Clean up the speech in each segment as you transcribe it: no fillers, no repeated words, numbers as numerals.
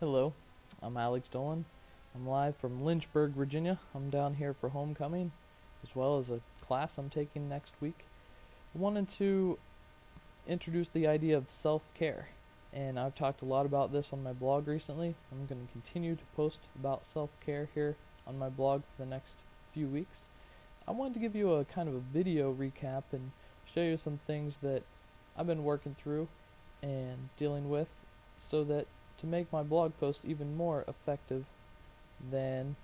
Hello, I'm Alex Dolin. I'm live from Lynchburg, Virginia. I'm down here for homecoming, as well as a class I'm taking next week. I wanted to introduce the idea of self-care, and I've talked a lot about this on my blog recently. I'm going to continue to post about self-care here on my blog for the next few weeks. I wanted to give you a kind of a video recap and show you some things that I've been working through and dealing with so that to make my blog posts even more effective than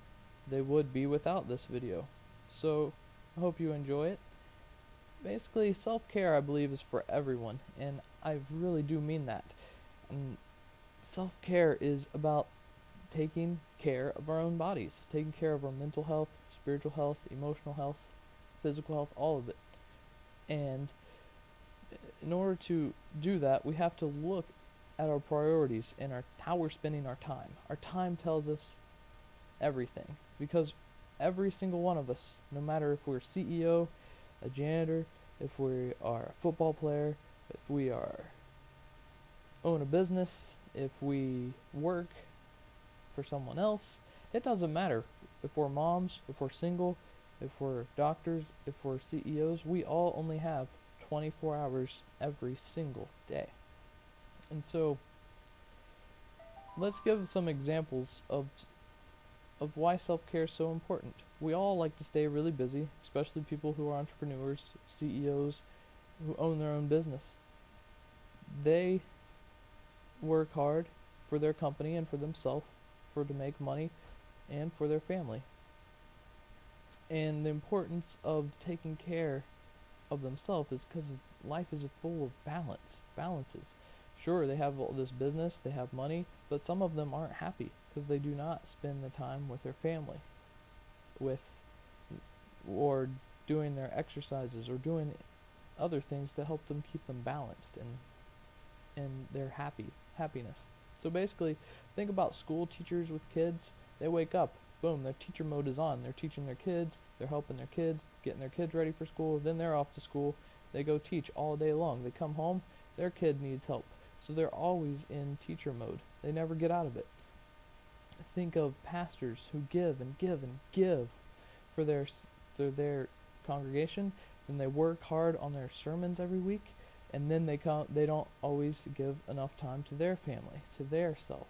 they would be without this video. So I hope you enjoy it. Basically, self-care I believe is for everyone, and I really do mean that. And self-care is about taking care of our own bodies, taking care of our mental health, spiritual health, emotional health, physical health, all of it. And in order to do that, we have to look at our priorities and how we're spending our time. Our time tells us everything because every single one of us, no matter if we're a CEO, a janitor, if we are a football player, if we own a business, if we work for someone else, it doesn't matter. If we're moms, if we're single, if we're doctors, if we're CEOs, we all only have 24 hours every single day. And so let's give some examples of why self-care is so important. We all like to stay really busy, especially people who are entrepreneurs, CEOs, who own their own business. They work hard for their company and for themselves, to make money and for their family. And the importance of taking care of themselves is because life is full of balances. Sure, they have all this business, they have money, but some of them aren't happy because they do not spend the time with their family, or doing their exercises or doing other things that help them keep them balanced and their happiness. So basically, think about school teachers with kids. They wake up, boom, their teacher mode is on. They're teaching their kids, they're helping their kids, getting their kids ready for school, then they're off to school. They go teach all day long. They come home, their kid needs help. So they're always in teacher mode. They never get out of it. Think of pastors who give and give and give for their congregation, then they work hard on their sermons every week, and then they don't always give enough time to their family, to their self.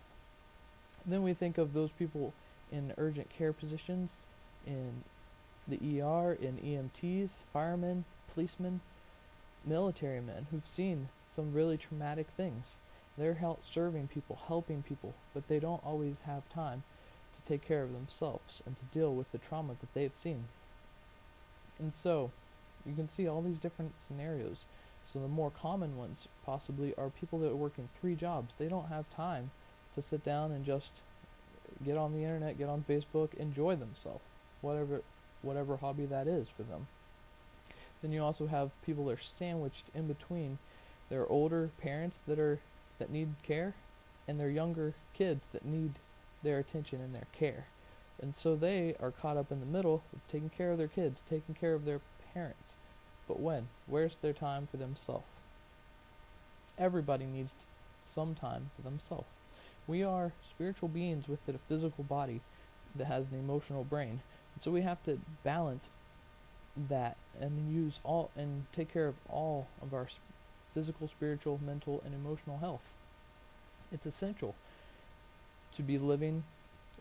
Then we think of those people in urgent care positions, in the ER, in EMTs, firemen, policemen, military men who've seen some really traumatic things. They're serving people, helping people, but they don't always have time to take care of themselves and to deal with the trauma that they've seen. And so, you can see all these different scenarios. So the more common ones possibly are people that are working 3 jobs. They don't have time to sit down and just get on the internet, get on Facebook, enjoy themselves, whatever hobby that is for them. Then you also have people that are sandwiched in between their older parents that need care and their younger kids that need their attention and their care. And so they are caught up in the middle of taking care of their kids, taking care of their parents. But where's their time for themselves? Everybody needs some time for themselves. We are spiritual beings with a physical body that has an emotional brain. And so we have to balance that and take care of all of our physical, spiritual, mental, and emotional health. It's essential to be living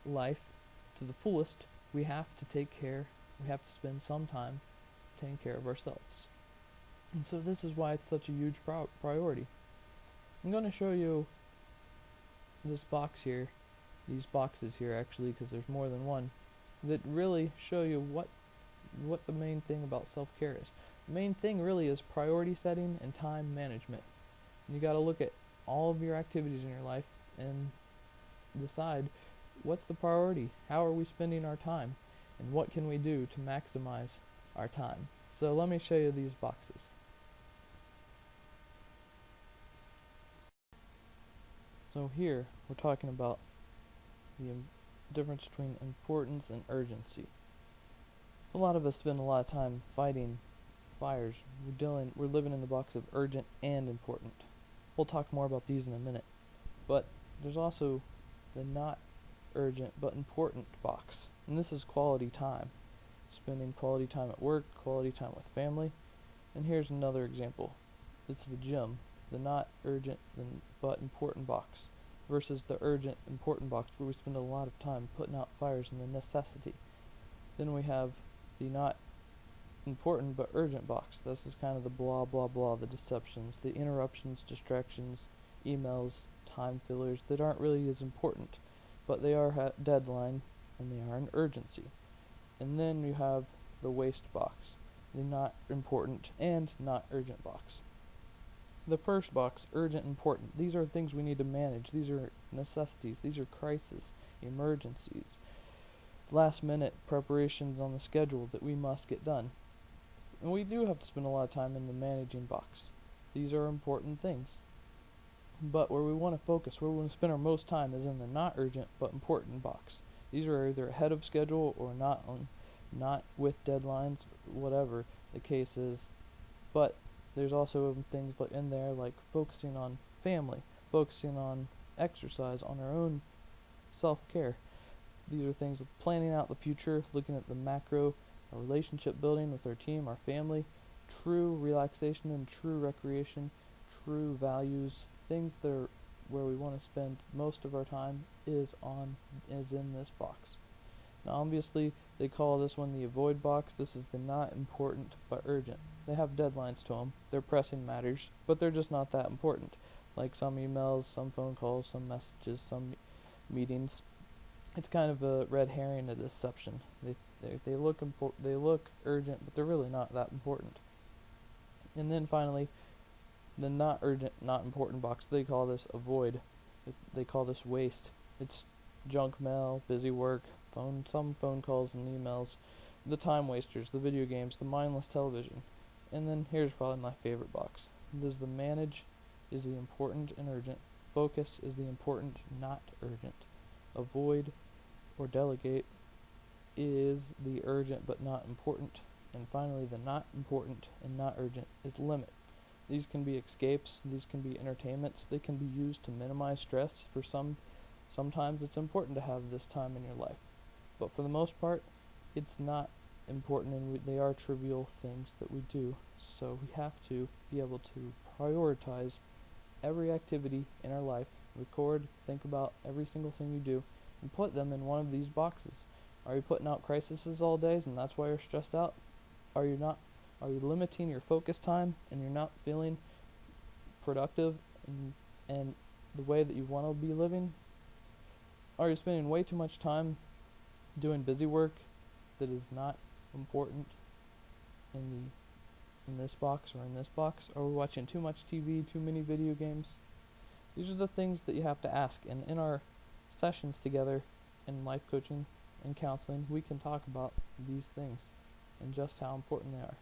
life to the fullest. We have to spend some time taking care of ourselves. And so this is why it's such a huge priority. I'm going to show you these boxes here actually, because there's more than one, that really show you what the main thing about self-care is. The main thing really is priority setting and time management. And you got to look at all of your activities in your life and decide what's the priority, how are we spending our time, and what can we do to maximize our time. So let me show you these boxes. So here we're talking about the difference between importance and urgency. A lot of us spend a lot of time fighting fires. We're living in the box of urgent and important. We'll talk more about these in a minute. But there's also the not urgent but important box. And this is quality time. Spending quality time at work, quality time with family. And here's another example. It's the gym, the not urgent but important box, versus the urgent important box where we spend a lot of time putting out fires and the necessity. Then we have the not important but urgent box. This is kind of the blah blah blah, the deceptions, the interruptions, distractions, emails, time fillers that aren't really as important, but they are deadline and they are an urgency. And then you have the waste box, the not important and not urgent box. The first box, urgent, important. These are things we need to manage. These are necessities. These are crises, emergencies, last minute preparations on the schedule that we must get done. And we do have to spend a lot of time in the managing box. These are important things. But where we want to focus, where we want to spend our most time is in the not urgent but important box. These are either ahead of schedule or not with deadlines, whatever the case is. But there's also things in there like focusing on family, focusing on exercise, on our own self-care. These are things like planning out the future, looking at the macro, our relationship building with our team, our family, true relaxation and true recreation, true values, things that are where we want to spend most of our time is in this box. Now obviously they call this one the avoid box. This is the not important but urgent. They have deadlines to them. They're pressing matters, but they're just not that important. Like some emails, some phone calls, some messages, some meetings. It's kind of a red herring, a deception. They look urgent, but they're really not that important. And then finally, the not urgent, not important box. They call this avoid. They call this waste. It's junk mail, busy work, some phone calls and emails, the time wasters, the video games, the mindless television. And then here's probably my favorite box. Does the manage is the important and urgent. Focus is the important, not urgent. Avoid or delegate is the urgent but not important. And finally, the not important and not urgent is limit. These can be escapes, these can be entertainments, they can be used to minimize stress. Sometimes it's important to have this time in your life. But for the most part, it's not important, and they are trivial things that we do. So we have to be able to prioritize every activity in our life, record, think about every single thing you do, and put them in one of these boxes. Are you putting out crises all days and that's why you're stressed out? Are you not? Are you limiting your focus time and you're not feeling productive and the way that you want to be living? Are you spending way too much time doing busy work that is not important in this box or in this box? Are we watching too much TV, too many video games? These are the things that you have to ask. And in our sessions together in life coaching and counseling, we can talk about these things and just how important they are.